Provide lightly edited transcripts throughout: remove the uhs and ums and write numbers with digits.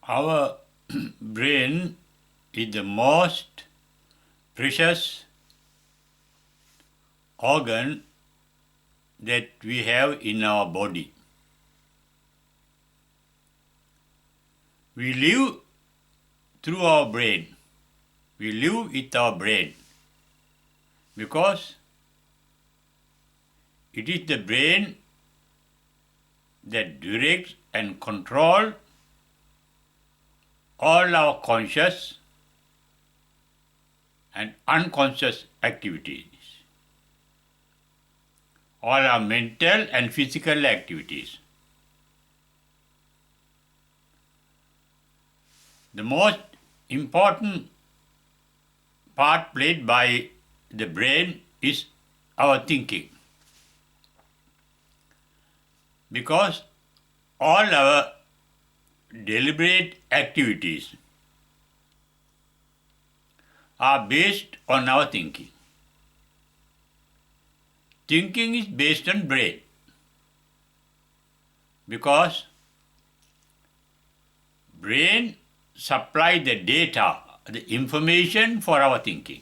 Our brain is the most precious organ that we have in our body. We live through our brain. We live with our brain because it is the brain that directs and controls all our conscious and unconscious activities, all our mental and physical activities. The most important part played by the brain is our thinking, because all our deliberate activities are based on our thinking. Thinking is based on brain because brain supply the data, the information for our thinking.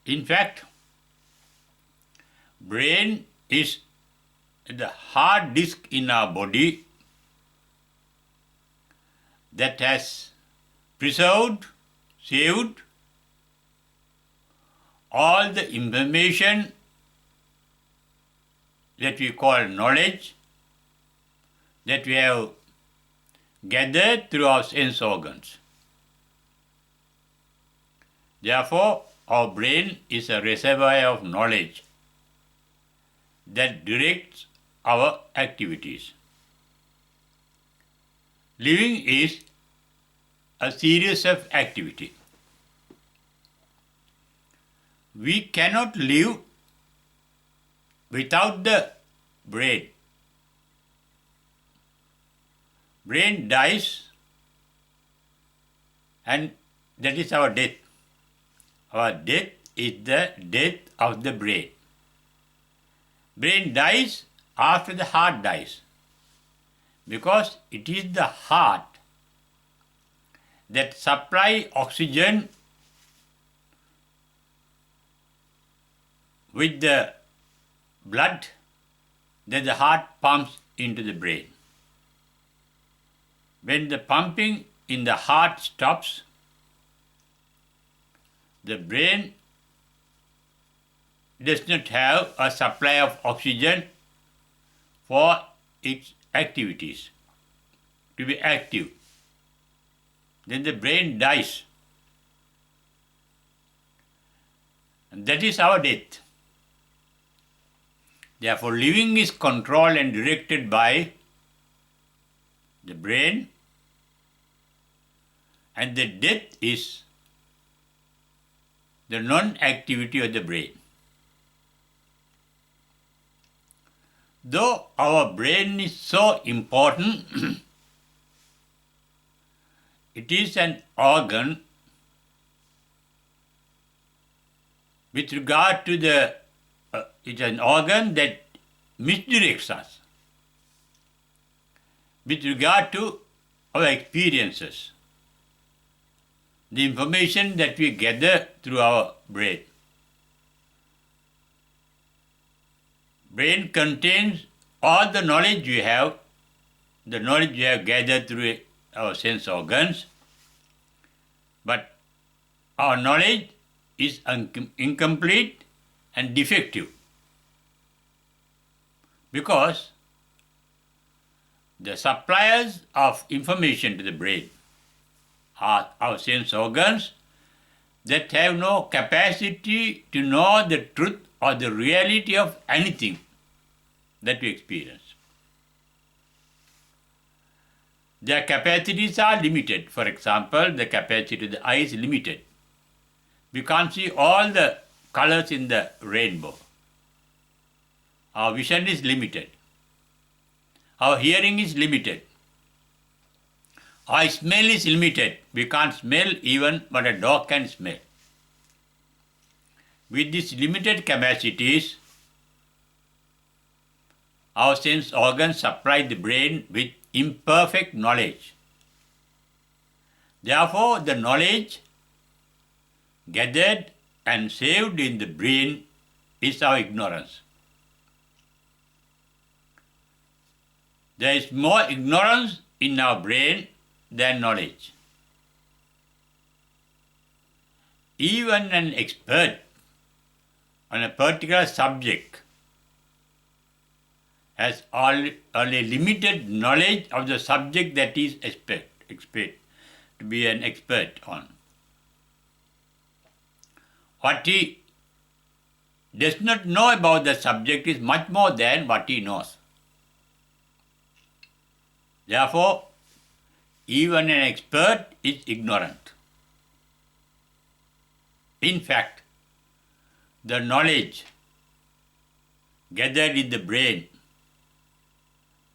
In fact, brain is the hard disk in our body that has preserved, saved all the information that we call knowledge that we have gathered through our sense organs. Therefore, our brain is a reservoir of knowledge that directs our activities. Living is a series of activity. We cannot live without the brain. Brain dies, and that is our death. Our death is the death of the brain. Brain dies after the heart dies, because it is the heart that supply oxygen with the blood that the heart pumps into the brain. When the pumping in the heart stops, the brain does not have a supply of oxygen for its activities to be active. Then the brain dies. And that is our death. Therefore, living is controlled and directed by the brain, and the death is the non-activity of the brain. Though our brain is so important, it is an organ with regard to the, it's an organ that misdirects us with regard to our experiences, the information that we gather through our brain. Brain contains all the knowledge we have, the knowledge we have gathered through our sense organs, but our knowledge is incomplete and defective because the suppliers of information to the brain are our sense organs that have no capacity to know the truth or the reality of anything that we experience. Their capacities are limited. For example, the capacity of the eye is limited. We can't see all the colors in the rainbow. Our vision is limited. Our hearing is limited. Our smell is limited. We can't smell even what a dog can smell. With these limited capacities, our sense organs supply the brain with imperfect knowledge. Therefore, the knowledge gathered and saved in the brain is our ignorance. There is more ignorance in our brain than knowledge. Even an expert on a particular subject has only limited knowledge of the subject that is expect to be an expert on. What he does not know about the subject is much more than what he knows. Therefore, even an expert is ignorant. In fact, the knowledge gathered in the brain,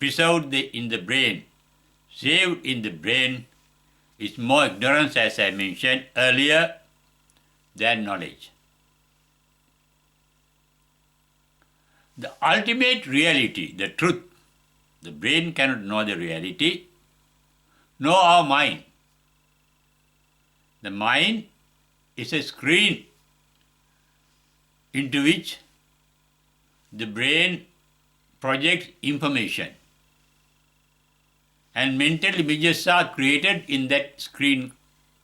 preserved in the brain, saved in the brain, is more ignorance, as I mentioned earlier, than knowledge. The ultimate reality, the truth, the brain cannot know the reality, nor our mind. The mind is a screen into which the brain projects information, and mental images are created in that screen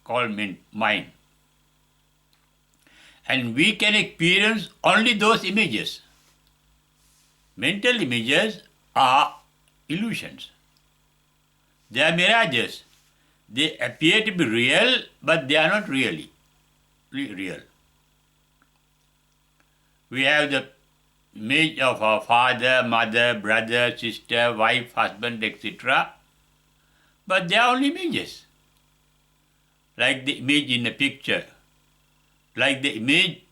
called mind. And we can experience only those images. Mental images are illusions. They are mirages. They appear to be real, but they are not really real. We have the image of our father, mother, brother, sister, wife, husband, etc. But they are only images. Like the image in a picture, like the image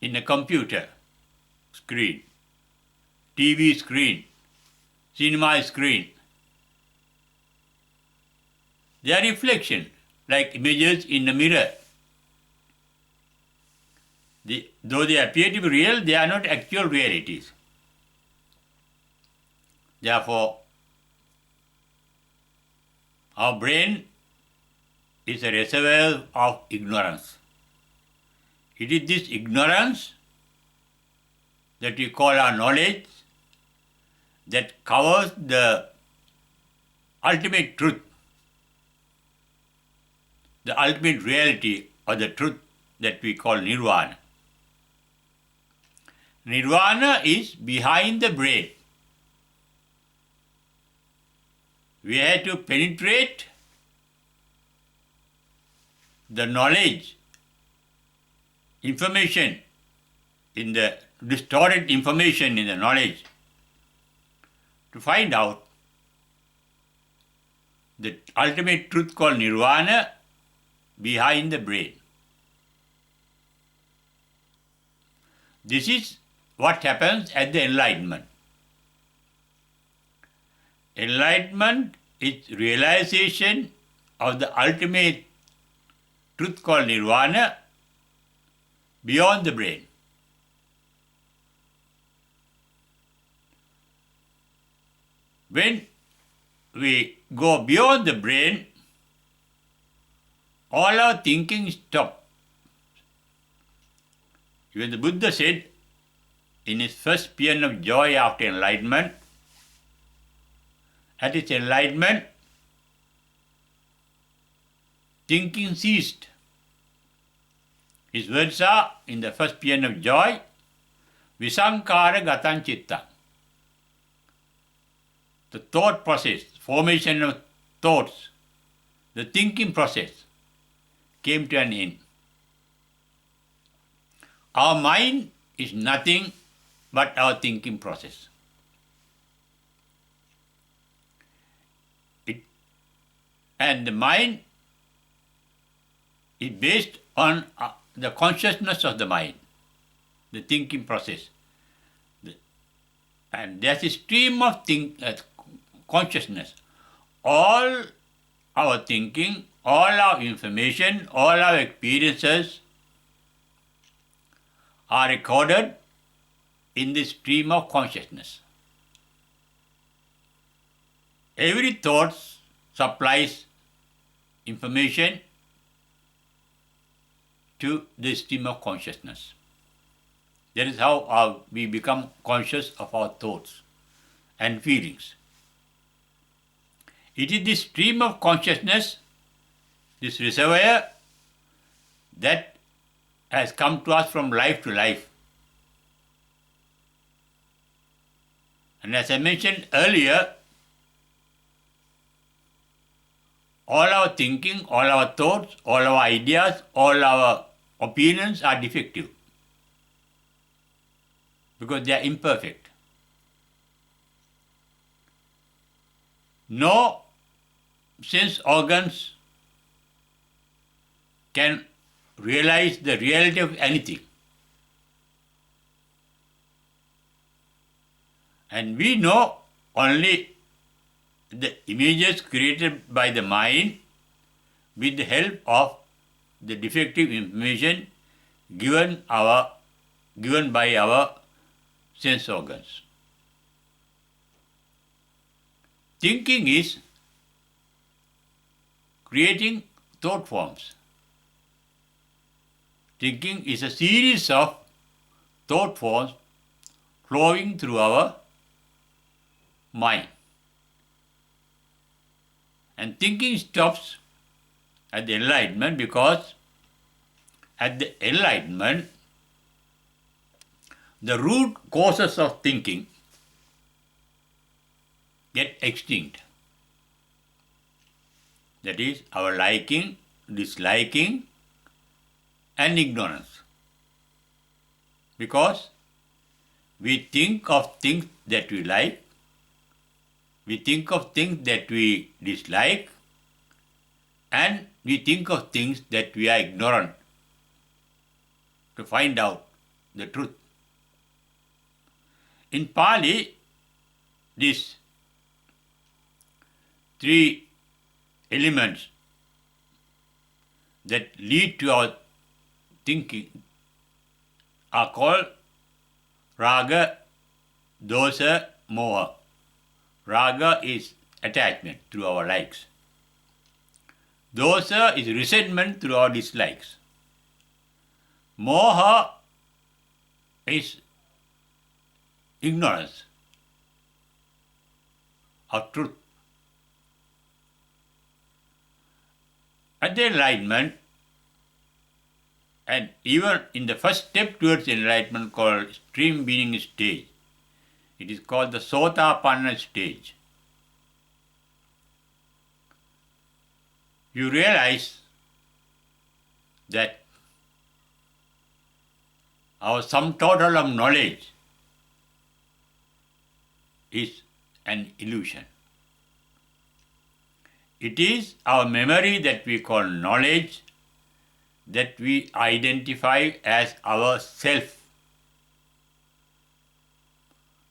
in a computer screen, TV screen, cinema screen. They are reflection, like images in a mirror. Though they appear to be real, they are not actual realities. Therefore, our brain is a reservoir of ignorance. It is this ignorance that we call our knowledge that covers the ultimate truth, the ultimate reality or the truth that we call nirvana. Nirvana is behind the brain. We have to penetrate the knowledge, information, in the distorted information in the knowledge to find out the ultimate truth called nirvana behind the brain. This is what happens at the enlightenment. Enlightenment is realization of the ultimate truth called nirvana beyond the brain. When we go beyond the brain, all our thinking stops. Even the Buddha said in his first paean of joy after enlightenment, at its enlightenment, thinking ceased. His words are, in the first paean of joy, visankara gatan chitta. The thought process, formation of thoughts, the thinking process came to an end. Our mind is nothing but our thinking process. And the mind is based on the consciousness of the mind, the thinking process. And there's a stream of consciousness. All our thinking, all our information, all our experiences are recorded in the stream of consciousness. Every thought supplies information to the stream of consciousness. That is how we become conscious of our thoughts and feelings. It is this stream of consciousness, this reservoir, that has come to us from life to life. And as I mentioned earlier, all our thinking, all our thoughts, all our ideas, all our opinions are defective because they are imperfect. No sense organs can realize the reality of anything. And we know only the images created by the mind with the help of the defective information given by our sense organs. Thinking is creating thought forms. Thinking is a series of thought forms flowing through our mind. And thinking stops at the enlightenment because at the enlightenment, the root causes of thinking get extinct. That is our liking, disliking, and ignorance. Because we think of things that we like, we think of things that we dislike, and we think of things that we are ignorant to find out the truth. In Pali, these three elements that lead to our thinking are called raga, dosa, moha. Raga is attachment through our likes. Dosa is resentment through our dislikes. Moha is ignorance of truth. At the enlightenment, and even in the first step towards enlightenment called stream being stage, it is called the Sotapanna stage. You realize that our sum total of knowledge is an illusion. It is our memory that we call knowledge, that we identify as our self.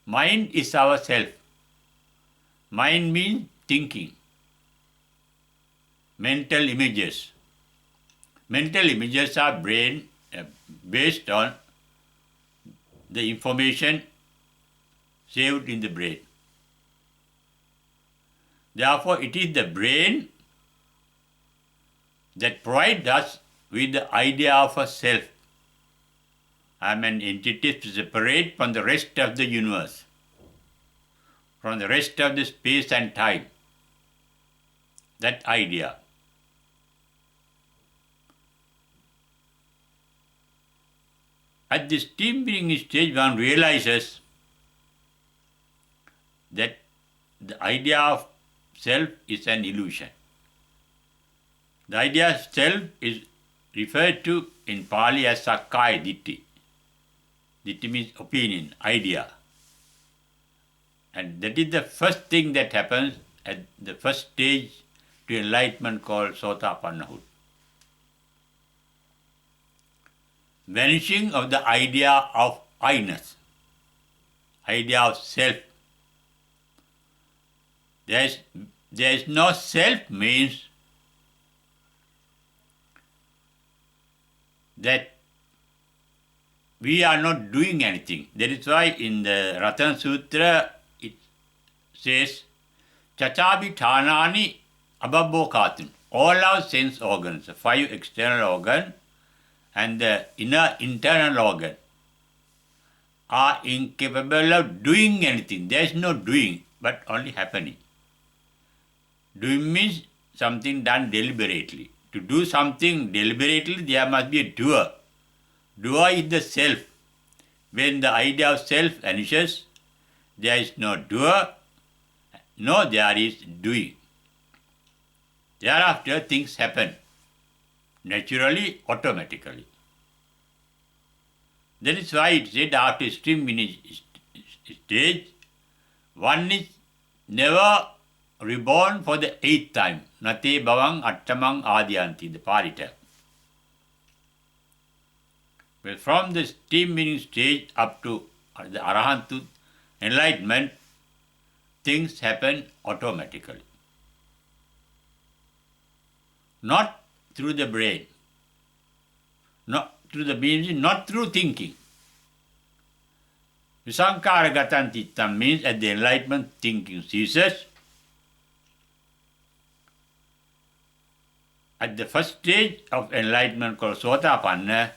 Mind is our self. Mind means thinking. Mental images. Mental images are based on the information saved in the brain. Therefore, it is the brain that provides us with the idea of a self. I am an entity separate from the rest of the universe, from the rest of the space and time. That idea. At the stream being stage, one realizes that the idea of self is an illusion. The idea of self is referred to in Pali as Sakkaya Ditthi. Ditthi means opinion, idea. And that is the first thing that happens at the first stage to enlightenment called Sotapannahood. Vanishing of the idea of I-ness, idea of self. There is no self means that we are not doing anything. That is why in the Ratana Sutra it says, Chachabi Thanani Ababokatun. All our sense organs, the 5 external organs and the inner internal organ, are incapable of doing anything. There is no doing, but only happening. Doing means something done deliberately. To do something deliberately, there must be a doer. Doer is the self. When the idea of self vanishes, there is no doer, no, there is doing. Thereafter, things happen naturally, automatically. That is why it said after stream stage, one is never reborn for the 8th time. Nate bhavang attamang adyanti, the parita. Well, from the steam meaning stage up to the Arahantu enlightenment, things happen automatically. Not through the brain, not through the means, not through thinking. Visankara gatan tittam means at the enlightenment thinking ceases. At the first stage of enlightenment called Sotapanna,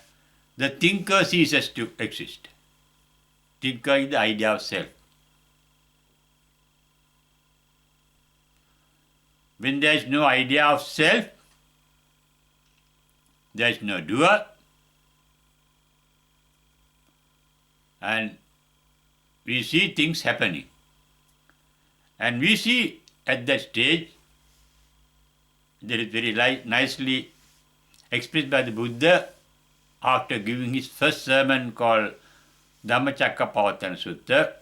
the thinker ceases to exist. Thinker is the idea of self. When there is no idea of self, there is no doer, and we see things happening. And we see at that stage, that is very nicely expressed by the Buddha after giving his first sermon called Dhammacakkappavattana Sutta.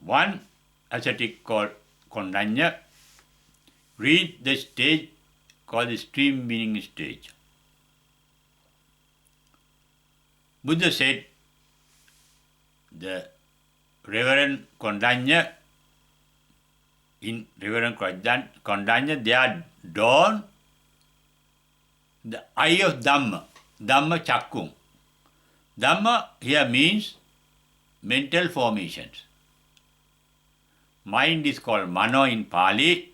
One ascetic called Kondanya reached the stage called the stream meaning stage. Buddha said, the Reverend Kondanya, in Reverend Kondanya, there dawned the eye of Dhamma, Dhamma Chakkung. Dhamma here means mental formations. Mind is called Mano in Pali.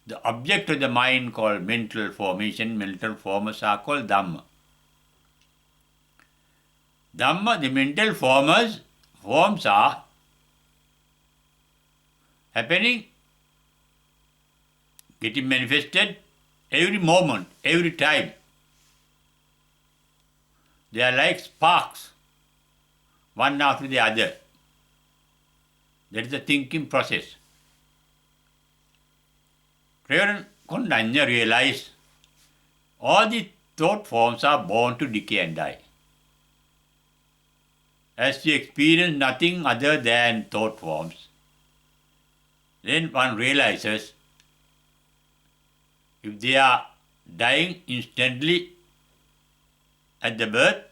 The object of the mind called mental formation, mental forms are called Dhamma. Dhamma, the mental forms are happening, getting manifested every moment, every time. They are like sparks, one after the other. That is the thinking process. Reverend Kondanya realized all the thought forms are born to decay and die. As you experience nothing other than thought forms, then one realizes if they are dying instantly at the birth,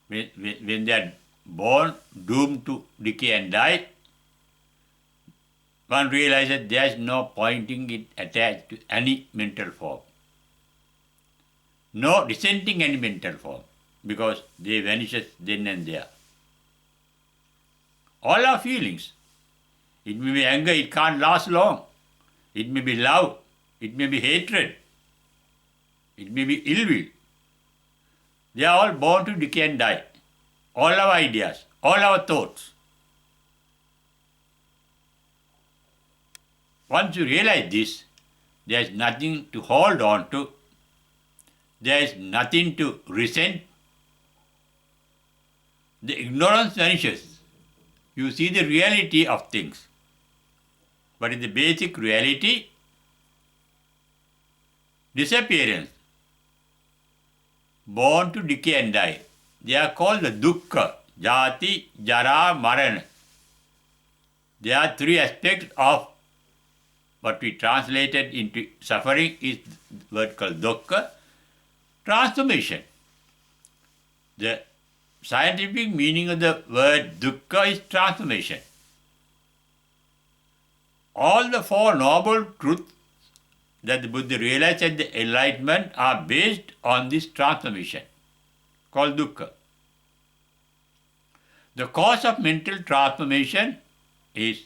when they are born, doomed to decay and die, one realizes there is no pointing it attached to any mental form. No resenting any mental form, because they vanish then and there. All our feelings, it may be anger, it can't last long. It may be love, it may be hatred, it may be ill will. They are all born to decay and die. All our ideas, all our thoughts. Once you realize this, there is nothing to hold on to. There is nothing to resent. The ignorance vanishes. You see the reality of things. What is the basic reality? Disappearance. Born to decay and die. They are called the dukkha, jati, jara, marana. There are 3 aspects of what we translated into suffering is the word called dukkha, transformation. The scientific meaning of the word dukkha is transformation. All the 4 noble truths that the Buddha realized at the enlightenment are based on this transformation called dukkha. The cause of mental transformation is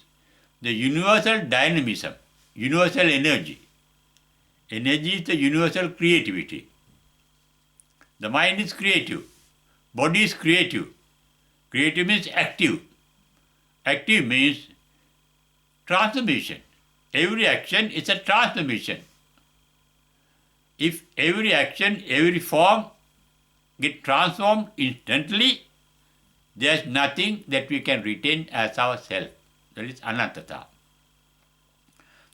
the universal dynamism, universal energy. Energy is the universal creativity. The mind is creative. Body is creative. Creative means active. Active means transformation. Every action is a transformation. If every action, every form get transformed instantly, there is nothing that we can retain as ourself. That is anattata.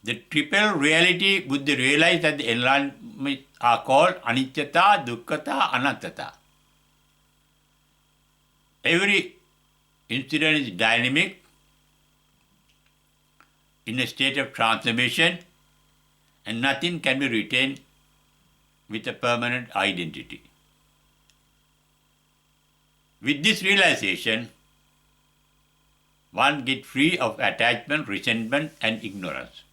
The triple reality Buddha realized that the enlightenment are called anicca, dukkha, anattata. Every incident is dynamic, in a state of transformation, and nothing can be retained with a permanent identity. With this realization, one gets free of attachment, resentment, and ignorance.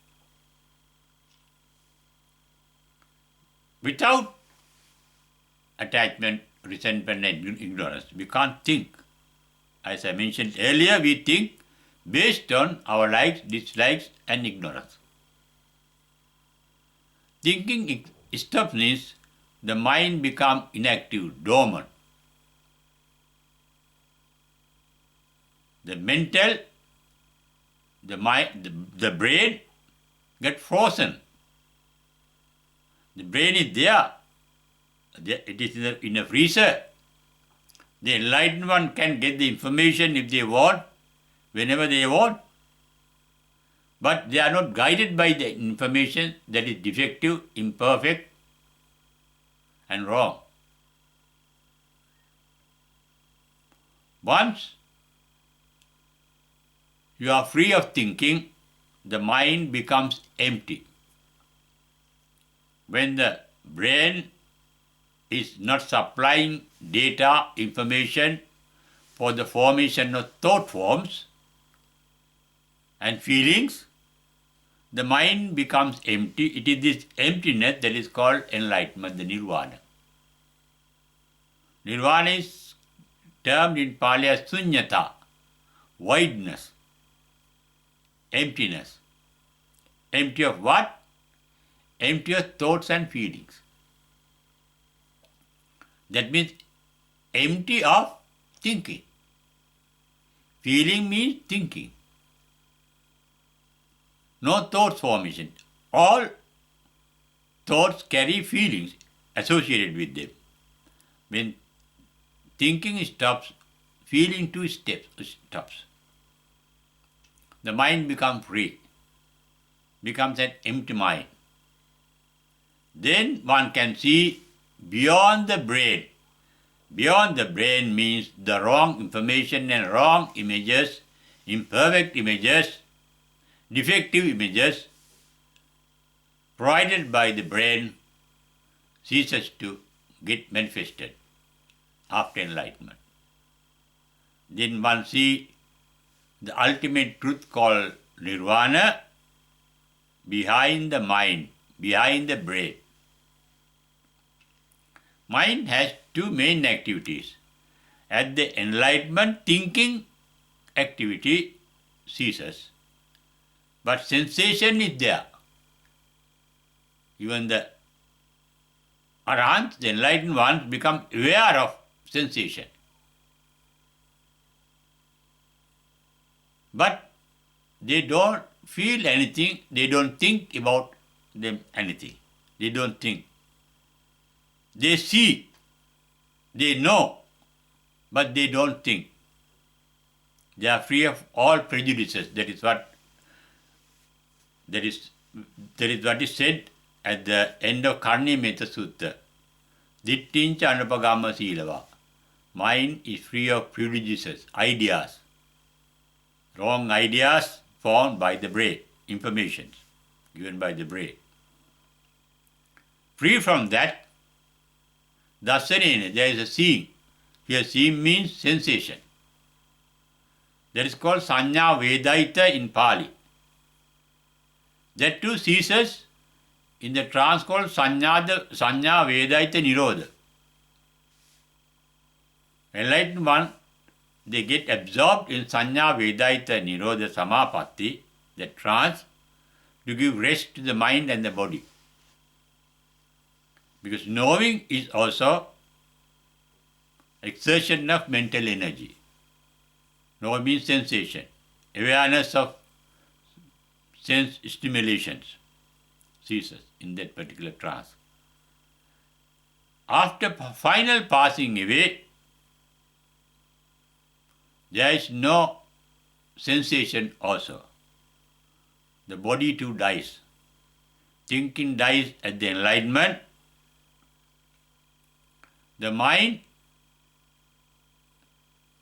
Without attachment, resentment, and ignorance, we can't think. As I mentioned earlier, we think based on our likes, dislikes, and ignorance. Thinking stops means the mind becomes inactive, dormant. The mental, the mind, the brain get frozen. The brain is there. It is in a freezer. The enlightened one can get the information if they want, whenever they want. But they are not guided by the information that is defective, imperfect, and wrong. Once you are free of thinking, the mind becomes empty. When the brain is not supplying data, information for the formation of thought forms and feelings, the mind becomes empty. It is this emptiness that is called enlightenment, the nirvana. Nirvana is termed in Pali as sunyata, voidness, emptiness. Empty of what? Empty of thoughts and feelings. That means empty of thinking. Feeling means thinking. No thoughts formation. All thoughts carry feelings associated with them. When thinking stops, feeling too stops. The mind becomes free, becomes an empty mind. Then one can see beyond the brain. Beyond the brain means the wrong information and wrong images, imperfect images, defective images provided by the brain ceases to get manifested after enlightenment. Then one sees the ultimate truth called nirvana behind the mind, behind the brain. Mind has two main activities. At the enlightenment, thinking activity ceases, but sensation is there. Even the arahants, the enlightened ones, become aware of sensation. But they don't feel anything, they don't think about them anything. They don't think. They see, they know, but they don't think. They are free of all prejudices. That is what is said at the end of Karni Metta Sutta. Dittincha anupagama silava. Mind is free of prejudices, ideas, wrong ideas formed by the brain, informations given by the brain. Free from that, dasanena, there is a seeing. Here seeing means sensation. That is called sanya vedaita in Pali. That too ceases in the trance called sanya vedaita nirodha. Enlightened one, they get absorbed in sanya vedaita nirodha samapatti that trance, to give rest to the mind and the body. Because knowing is also exertion of mental energy. Knowing means sensation, awareness of sense stimulations ceases in that particular trance. After final passing away, there is no sensation also. The body too dies. Thinking dies at the enlightenment. The mind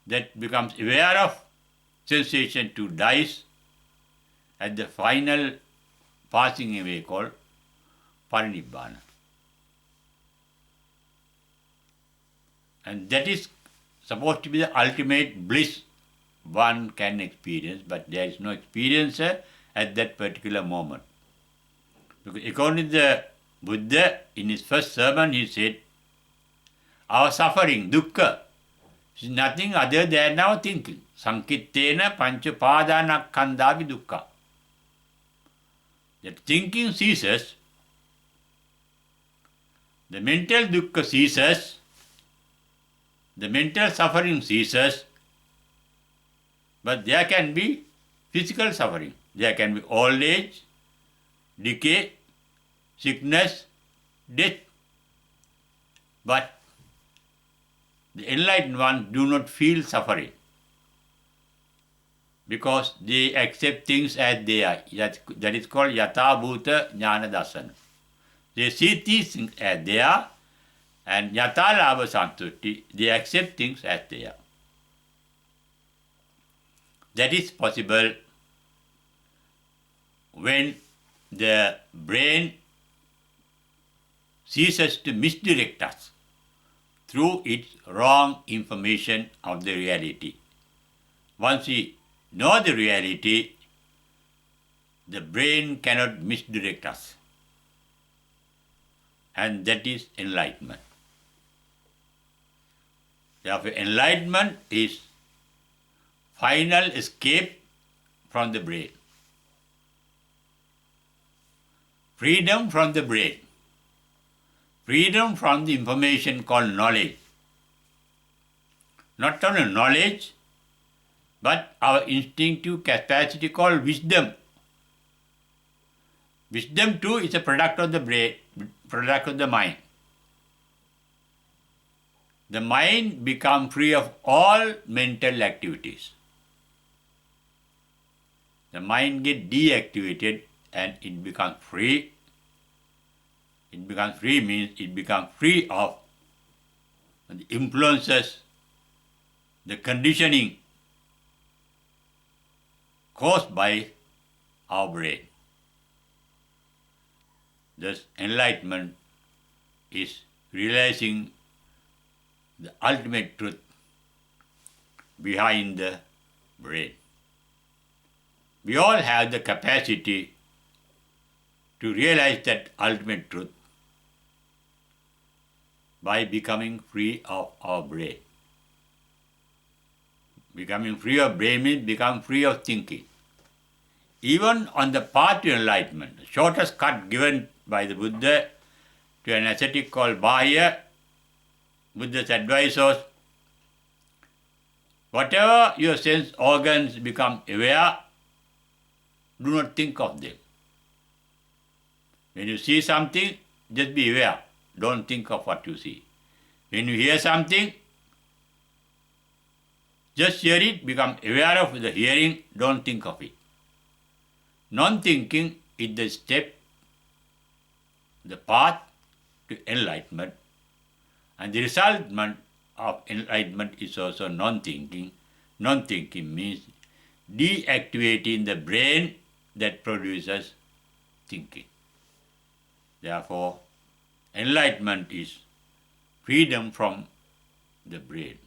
that becomes aware of sensation too dies at the final passing away called parinibbana. And that is supposed to be the ultimate bliss one can experience, but there is no experiencer at that particular moment. Because according to the Buddha, in his first sermon, he said, our suffering, dukkha, is nothing other than our thinking. Sankittena panchapadanakkhandhavi dukkha. That thinking ceases, the mental dukkha ceases, the mental suffering ceases, but there can be physical suffering. There can be old age, decay, sickness, death. But the enlightened ones do not feel suffering because they accept things as they are. That is called yatha bhuta jnana darsana. They see these things as they are, and yatha labha santutti, they accept things as they are. That is possible when the brain ceases to misdirect us through its wrong information of the reality. Once we know the reality, the brain cannot misdirect us. And that is enlightenment. Therefore, enlightenment is final escape from the brain. Freedom from the brain. Freedom from the information called knowledge. Not only knowledge, but our instinctive capacity called wisdom. Wisdom too is a product of the brain, product of the mind. The mind becomes free of all mental activities. The mind gets deactivated and it becomes free. It becomes free means it becomes free of the influences, the conditioning caused by our brain. Thus, enlightenment is realizing the ultimate truth behind the brain. We all have the capacity to realize that ultimate truth by becoming free of our brain. Becoming free of brain means become free of thinking. Even on the path to enlightenment, the shortest cut given by the Buddha to an ascetic called Bahya, Buddha's advice was, whatever your sense organs become aware, do not think of them. When you see something, just be aware. Don't think of what you see. When you hear something, just hear it, become aware of the hearing, don't think of it. Non-thinking is the step, the path to enlightenment, and the resultant of enlightenment is also non-thinking. Non-thinking means deactivating the brain that produces thinking. Therefore, enlightenment is freedom from the brain.